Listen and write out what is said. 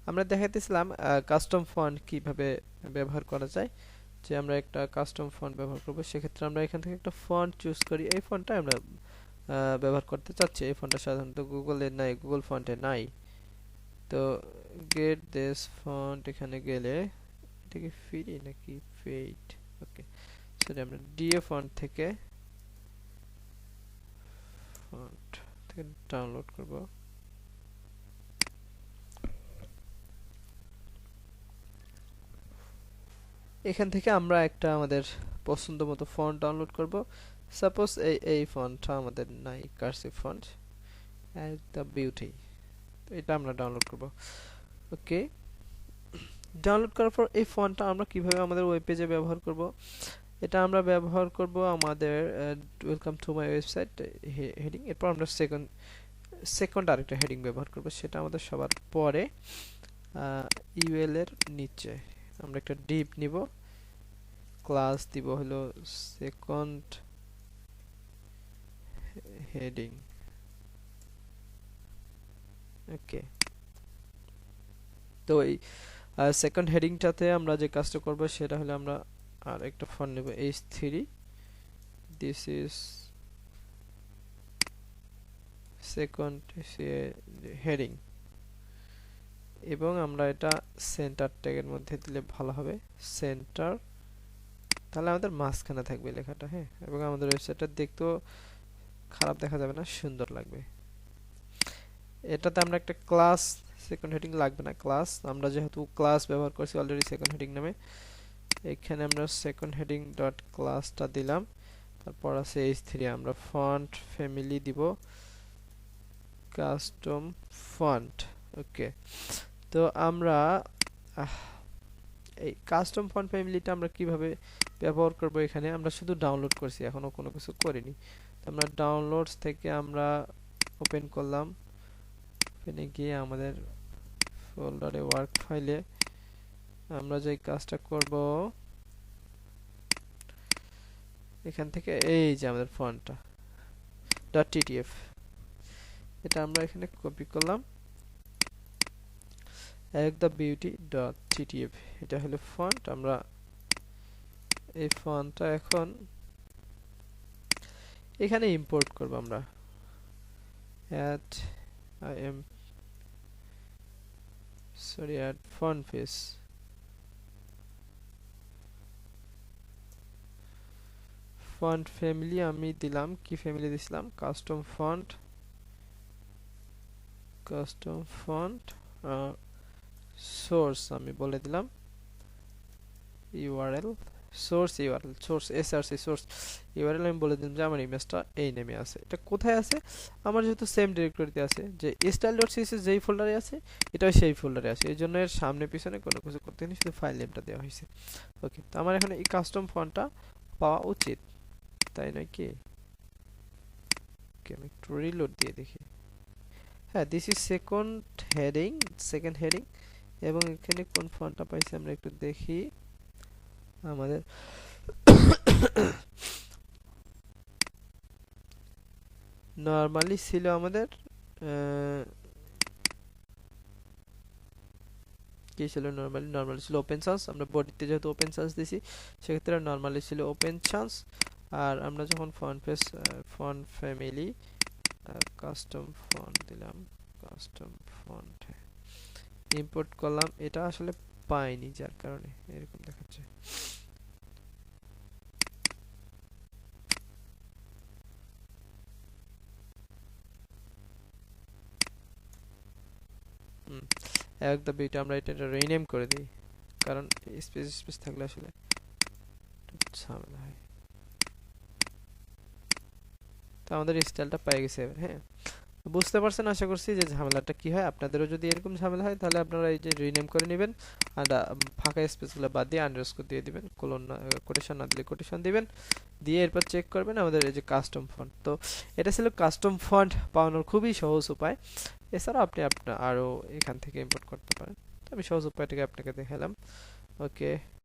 আমরা দেখাইতেছিলাম custom font কিভাবে ব্যবহার করা যায়। যে আমরা একটা কাস্টম ফন্ট ব্যবহার করব, সেক্ষেত্রে আমরা এখান থেকে একটা ফন্ট চুজ করি। এই ফন্টটা আমরা ব্যবহার করতে চাচ্ছি। এই ফন্টটা সাধারণত গুগলে নাই, গুগল ফন্টে নাই। তো গেট দিস ফন্ট এখানে গেলে এটা কি ফ্রি নাকি পেইড? ওকে, সরি, আমরা ডিএ ফন্ট থেকে ডাউনলোড করব। এখান থেকে আমরা একটা আমাদের পছন্দ মতো ফন্ট ডাউনলোড করব। সাপোজ এই ফন্টটা আমাদের নাই, কার্সিভ ফন্ট, দ্য বিউটি, এটা আমরা ডাউনলোড করব। ওকে, ডাউনলোড করার পর এই ফন্টটা আমরা কিভাবে আমাদের ওয়েব পেজে ব্যবহার করব, এটা আমরা ব্যবহার করব আমাদের welcome to my website heading. এরপর আমরা সেকেন্ড আরেকটা হেডিং ব্যবহার করব, সেটা আমাদের সবার পরে ইউএল এর নিচে আমরা একটা ডিপ নিব, ক্লাস দিব হলো সেকেন্ড হেডিং। ওকে, তো এই সেকেন্ড হেডিংটাতে আমরা যে কাজটা করব সেটা হলো আমরা আর একটা ফন্ট নেব H3, this is second heading, এবং আমরা এটা সেন্টার ট্যাগের মধ্যে দিলে ভালো হবে, সেন্টার, তাহলে আমাদের মাঝখানে থাকবে লেখাটা। হ্যাঁ, এবং আমাদের ওয়েবসাইটটা দেখতেও খারাপ দেখা যাবে না, সুন্দর লাগবে। এটাতে আমরা একটা ক্লাস, সেকেন্ড হেডিং লাগবে না, ক্লাস, আমরা যেহেতু ক্লাস ব্যবহার করছি অলরেডি সেকেন্ড হেডিং নামে, এখানে আমরা সেকেন্ড হেডিং ডট ক্লাসটা দিলাম। তারপর আছে H3, আমরা ফন্ট ফ্যামিলি দিব কাস্টম ফন্ট। ওকে, তো আমরা এই কাস্টম ফন্ট ফ্যামিলিটা আমরা কিভাবে ব্যবহার করব, এখানে আমরা শুধু ডাউনলোড করছি, এখনো কোনো কিছু করিনি। তো আমরা ডাউনলোডস থেকে আমরা ওপেন করলাম, ওপেনে গিয়ে আমাদের ফোল্ডারে ওয়ার্ক ফাইলে আমরা যে কাজটা করব, এখান থেকে এই যে আমাদের ফন্টটা .ttf, এটা আমরা এখানে কপি করলাম, দ্য বিউটি .ttf, এটা হলো ফন্ট। আমরা এই ফন্টটা এখন এখানে ইম্পোর্ট করব। আমরা add add font face, font family আমি দিলাম, কি ফ্যামিলি দিছিলাম, custom font, custom font source আমি বলে দিলাম, URL source, URL source SRC source URL আমি বলে দিলাম যে আমার ইমেজটা এই নেমে আছে। এটা কোথায় আছে, আমার যেহেতু সেম ডিরেক্টরিতে আছে, যে style.css যেই ফোল্ডারে আছে এটাও সেই ফোল্ডারে আছে, এই জন্য এর সামনে পিছনে কোনো কিছু করতে নেই, শুধু ফাইল নেমটা দেওয়া হয়েছে। ওকে, তো আমার এখন এই কাস্টম ফন্টটা পাওয়া উচিত, তাই নয় কি? ওকে, আমি একটু রিলোড দিয়ে দেখি। হ্যাঁ, দিস ইজ সেকেন্ড হেডিং, এবং এখানে কোন ফন্টটা পাইছি আমরা একটু দেখি। আমাদের নরমালি ছিল আমাদের কি ছিল, নরমালি ছিল ওপেন চান্স। আমরা বডিতে যেহেতু ওপেন চান্স দিছি, সেক্ষেত্রে নরমালি ছিল ওপেন চান্স। আর আমরা যখন ফন্ট ফ্যামিলি কাস্টম ফন্ট দিলাম, কাস্টম ফন্ট ইম্পোর্ট করলাম, এটা আসলে পাইনি, যার কারণে এরকম দেখাচ্ছে। একদম এটা আমরা এটা রিনেম করে দিই, কারণ স্পেস থাকলে আসলে ঝামেলা হয়। তো আমাদের স্টাইলটা পেয়ে গেছে এবার। হ্যাঁ, বুঝতে পারছেন আশা করছি যে ঝামেলাটা কি হয়। আপনাদেরও যদি এরকম ঝামেলা হয় তাহলে আপনারা এই যে রিনেম করে নেবেন, আর ফাঁকা স্পেসগুলো বাদ দিয়ে আন্ডারস্কোর দিয়ে দিবেন, কোটেশন না দিলে কোটেশন দিবেন, দিয়ে এরপর চেক করবেন আমাদের এই যে কাস্টম ফন্ট। তো এটা ছিল কাস্টম ফন্ট পাওয়ানোর খুবই সহজ উপায়। এছাড়াও আপনি আরও এখান থেকে ইম্পোর্ট করতে পারেন। তো আমি সহজ উপায়টাকে আপনাকে দেখালাম। ওকে।